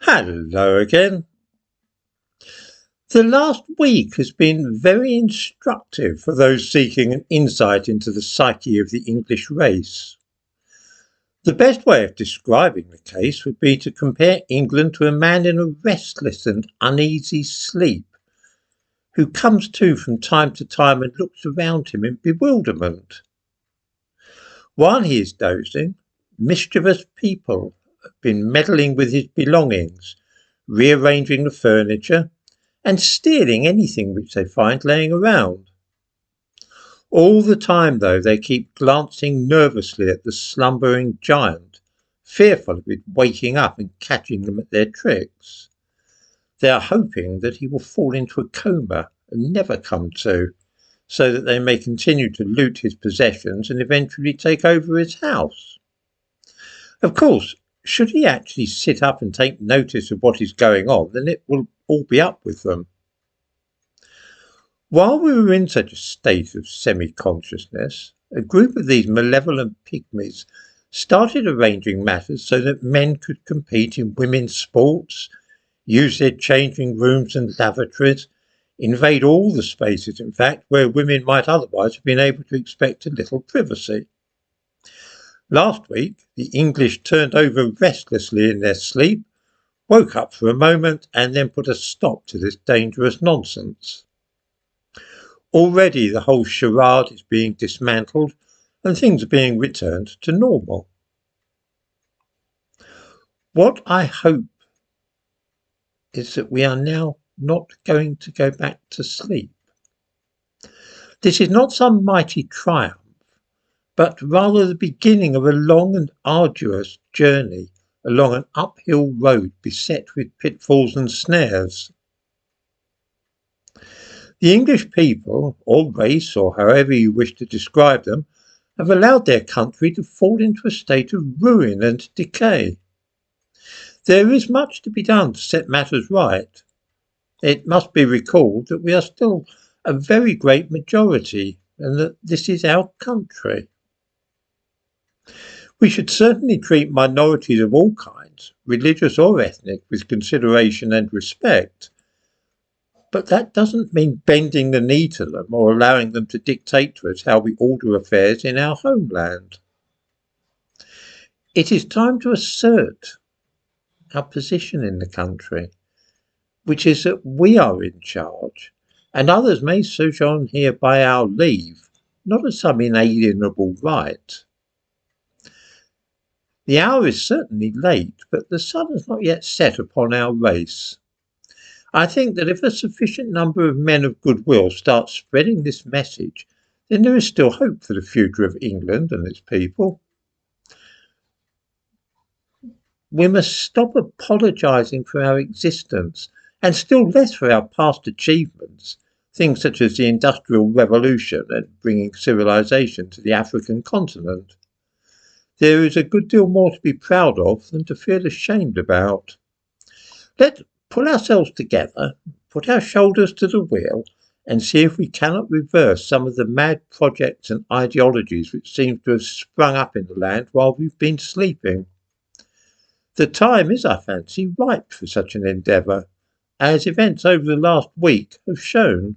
Hello again. The last week has been very instructive for those seeking an insight into the psyche of the English race. The best way of describing the case would be to compare England to a man in a restless and uneasy sleep, who comes to from time to time and looks around him in bewilderment. While he is dozing, mischievous people have been meddling with his belongings, rearranging the furniture, and stealing anything which they find laying around. All the time, though, they keep glancing nervously at the slumbering giant, fearful of it waking up and catching them at their tricks. They are hoping that he will fall into a coma and never come to, so that they may continue to loot his possessions and eventually take over his house. Of course, should he actually sit up and take notice of what is going on, then it will all be up with them. While we were in such a state of semi-consciousness, a group of these malevolent pygmies started arranging matters so that men could compete in women's sports, use their changing rooms and lavatories, invade all the spaces, in fact, where women might otherwise have been able to expect a little privacy. Last week, the English turned over restlessly in their sleep, woke up for a moment, and then put a stop to this dangerous nonsense. Already the whole charade is being dismantled and things are being returned to normal. What I hope is that we are now not going to go back to sleep. This is not some mighty triumph, but rather the beginning of a long and arduous journey along an uphill road beset with pitfalls and snares. The English people, or race, or however you wish to describe them, have allowed their country to fall into a state of ruin and decay. There is much to be done to set matters right. It must be recalled that we are still a very great majority, and that this is our country. We should certainly treat minorities of all kinds, religious or ethnic, with consideration and respect. But that doesn't mean bending the knee to them or allowing them to dictate to us how we order affairs in our homeland. It is time to assert our position in the country, which is that we are in charge, and others may sojourn here by our leave, not as some inalienable right. The hour is certainly late, but the sun has not yet set upon our race. I think that if a sufficient number of men of goodwill start spreading this message, then there is still hope for the future of England and its people. We must stop apologising for our existence, and still less for our past achievements, things such as the Industrial Revolution and bringing civilization to the African continent. There is a good deal more to be proud of than to feel ashamed about. Let's pull ourselves together, put our shoulders to the wheel, and see if we cannot reverse some of the mad projects and ideologies which seem to have sprung up in the land while we've been sleeping. The time is, I fancy, ripe for such an endeavour, as events over the last week have shown.